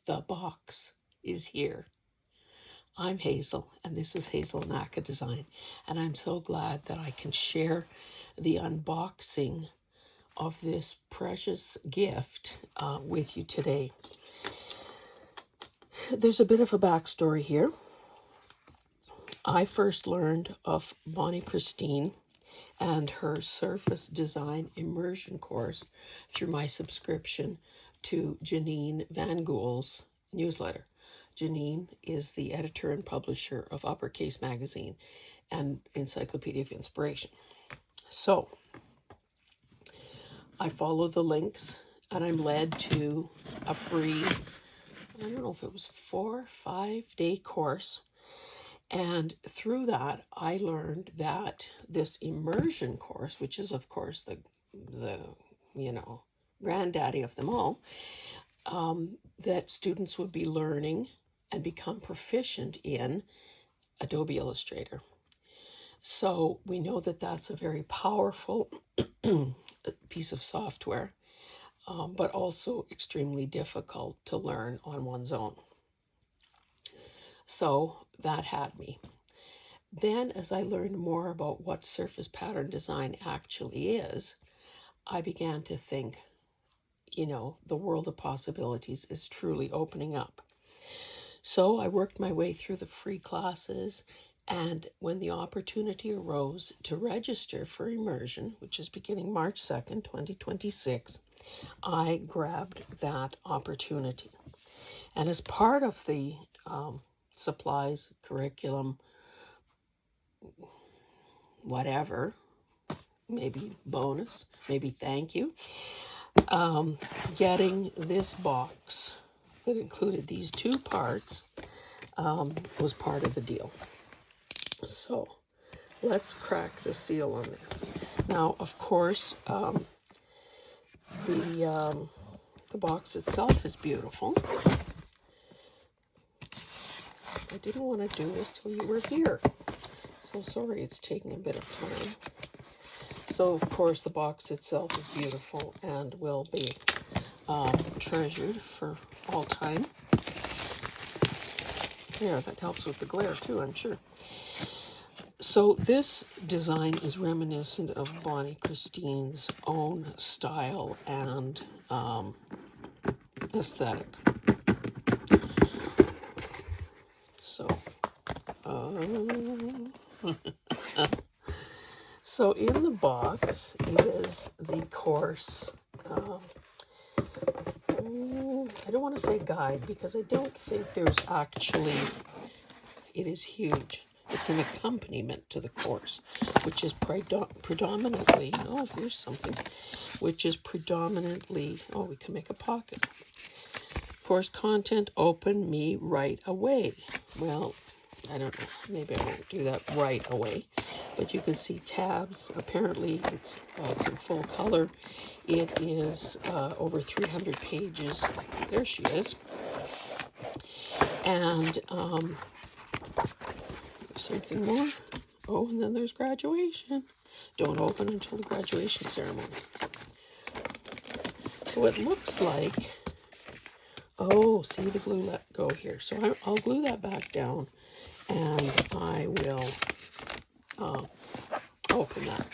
the box is here. I'm Hazel, and this is Hazel Naka Design, and I'm so glad that I can share the unboxing of this precious gift with you today. There's a bit of a backstory here. I first learned of Bonnie Christine and her Surface Design Immersion course through my subscription to Janine Van Gool's newsletter. Janine is the editor and publisher of Uppercase Magazine and Encyclopedia of Inspiration. So I follow the links and I'm led to a free, I don't know if it was 4 or 5 day course. And through that, I learned that this immersion course, which is of course the granddaddy of them all, that students would be learning and become proficient in Adobe Illustrator. So we know that that's a very powerful piece of software, but also extremely difficult to learn on one's own. So that had me. Then as I learned more about what surface pattern design actually is, I began to think, the world of possibilities is truly opening up. So I worked my way through the free classes, and when the opportunity arose to register for Immersion, which is beginning March 2nd, 2026, I grabbed that opportunity. And as part of the supplies, curriculum, whatever, maybe bonus, maybe thank you, getting this box that included these 2 parts was part of the deal. So let's crack the seal on this. Now, of course, the box itself is beautiful. I didn't want to do this till you were here. So sorry it's taking a bit of time. So, of course, the box itself is beautiful and will be treasured for all time. Yeah, that helps with the glare too, I'm sure. So this design is reminiscent of Bonnie Christine's own style and aesthetic. So, so in the box is the course. I don't want to say guide because I don't think there's actually, it is huge. It's an accompaniment to the course, which is predominantly, oh, here's something, which is predominantly, oh, we can make a pocket. Course content, open me right away. Well, I don't know, maybe I won't do that right away, but you can see tabs. Apparently it's in full color. It is over 300 pages. There she is. And something more. Oh, and then there's graduation. Don't open until the graduation ceremony. So it looks like, oh, see the glue let go here. So I'll glue that back down and I will open that.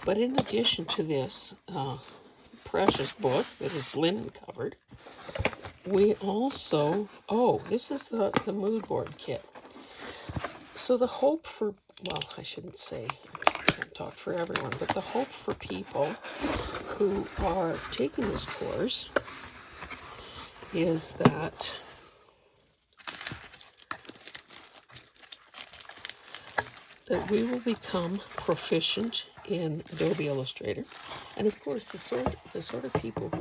But in addition to this precious book that is linen covered, we also, oh, this is the mood board kit. So the hope for, well, I shouldn't say, I can't talk for everyone, but the hope for people who are taking this course is that we will become proficient in Adobe Illustrator. And of course, the sort of people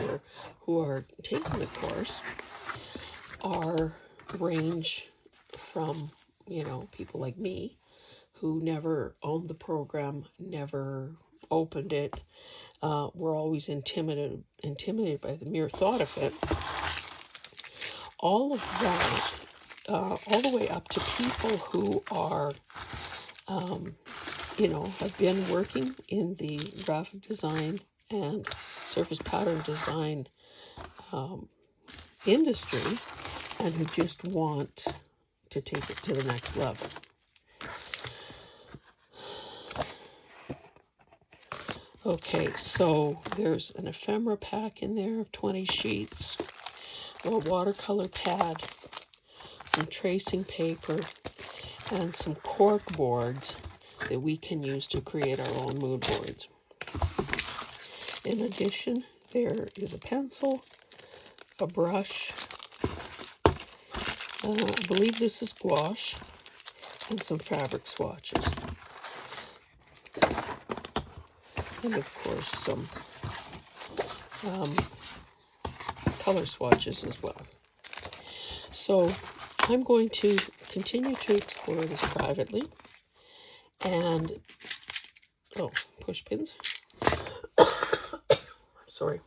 who are taking the course range from, people like me who never owned the program, never opened it. We're always intimidated by the mere thought of it. All of that, all the way up to people who are, have been working in the graphic design and surface pattern design industry and who just want to take it to the next level. Okay, so there's an ephemera pack in there of 20 sheets, a watercolor pad, some tracing paper, and some cork boards that we can use to create our own mood boards. In addition, there is a pencil, a brush, I believe this is gouache, and some fabric swatches. And of course some color swatches as well. So I'm going to continue to explore this privately. And, oh, push pins. Sorry.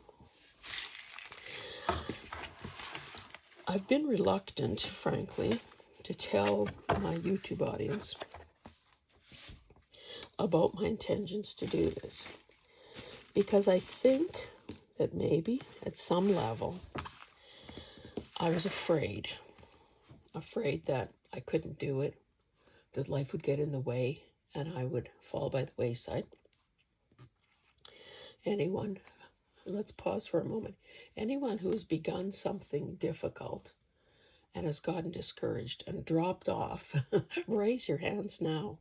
I've been reluctant, frankly, to tell my YouTube audience about my intentions to do this, because I think that maybe at some level I was afraid that I couldn't do it, that life would get in the way and I would fall by the wayside. Let's pause for a moment. Anyone who has begun something difficult and has gotten discouraged and dropped off, raise your hands now.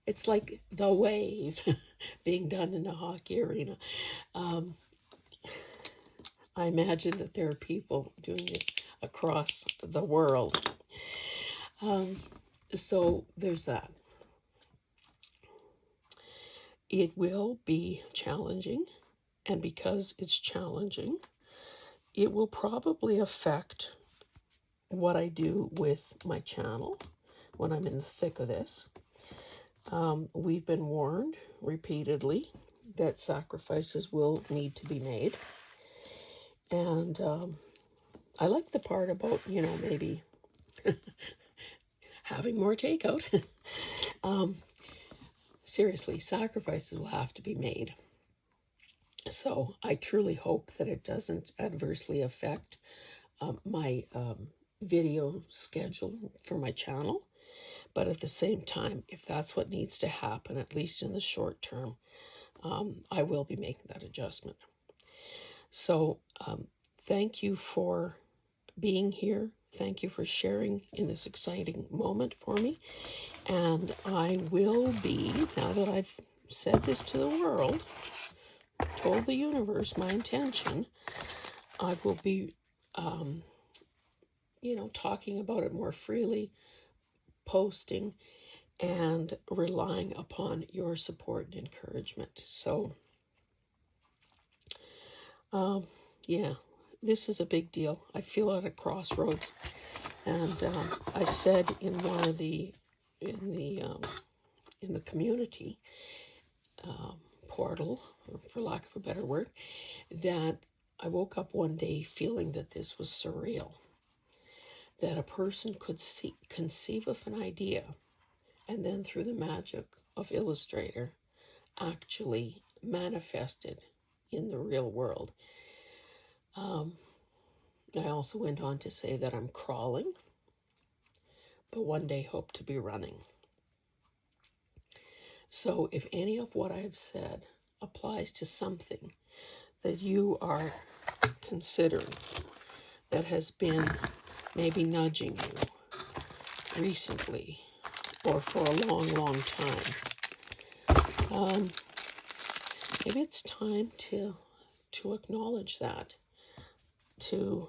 It's like the wave being done in a hockey arena. I imagine that there are people doing this across the world. So there's that. It will be challenging, and because it's challenging, it will probably affect what I do with my channel when I'm in the thick of this. We've been warned repeatedly that sacrifices will need to be made. And I like the part about, maybe having more takeout. Seriously, sacrifices will have to be made. So I truly hope that it doesn't adversely affect my video schedule for my channel. But at the same time, if that's what needs to happen, at least in the short term, I will be making that adjustment. So thank you for being here. Thank you for sharing in this exciting moment for me. And I will be, now that I've said this to the world, told the universe my intention, I will be, talking about it more freely, posting, and relying upon your support and encouragement. So, yeah, this is a big deal. I feel at a crossroads, and I said in one of the in the community portal, for lack of a better word, that I woke up one day feeling that this was surreal, that a person could conceive of an idea and then through the magic of Illustrator actually manifested in the real world. I also went on to say that I'm crawling, but one day hope to be running. So if any of what I've said applies to something that you are considering, that has been maybe nudging you recently or for a long, long time, maybe it's time to acknowledge that, to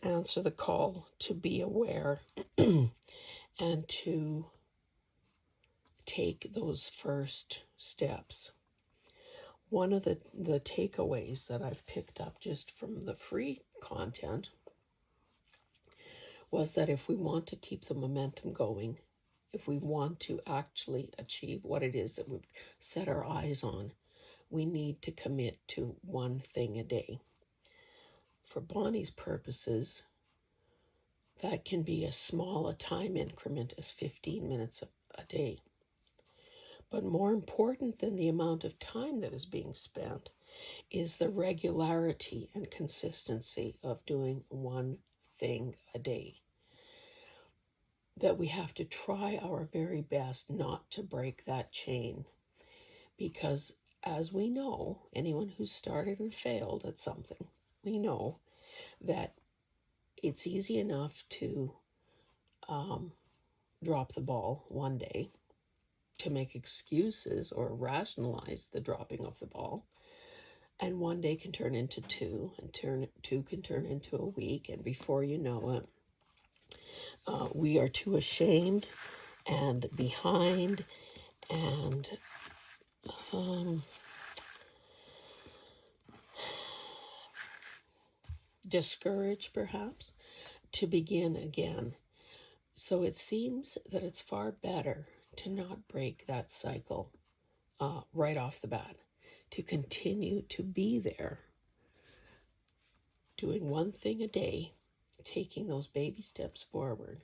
answer the call, to be aware, and to take those first steps. One of the takeaways that I've picked up just from the free content was that if we want to keep the momentum going, if we want to actually achieve what it is that we've set our eyes on, we need to commit to one thing a day. For Bonnie's purposes, that can be as small a time increment as 15 minutes a day. But more important than the amount of time that is being spent is the regularity and consistency of doing one thing a day. That we have to try our very best not to break that chain, because as we know, anyone who's started and failed at something, we know that it's easy enough to drop the ball one day, to make excuses or rationalize the dropping of the ball. And one day can turn into two, and two can turn into a week, and before you know it, we are too ashamed and behind and discouraged, perhaps, to begin again. So it seems that it's far better to not break that cycle right off the bat, to continue to be there, doing one thing a day, taking those baby steps forward.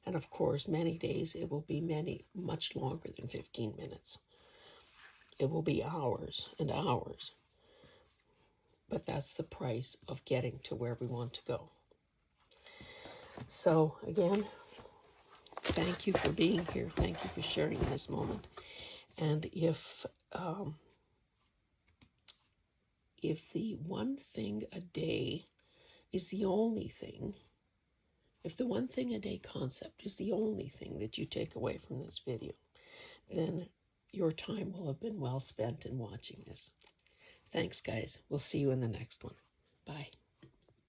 And of course, many days it will be much longer than 15 minutes. It will be hours and hours. But that's the price of getting to where we want to go. So again, thank you for being here. Thank you for sharing this moment. And if the one thing a day is the only thing, if the one thing a day concept is the only thing that you take away from this video, then your time will have been well spent in watching this. Thanks, guys. We'll see you in the next one. Bye.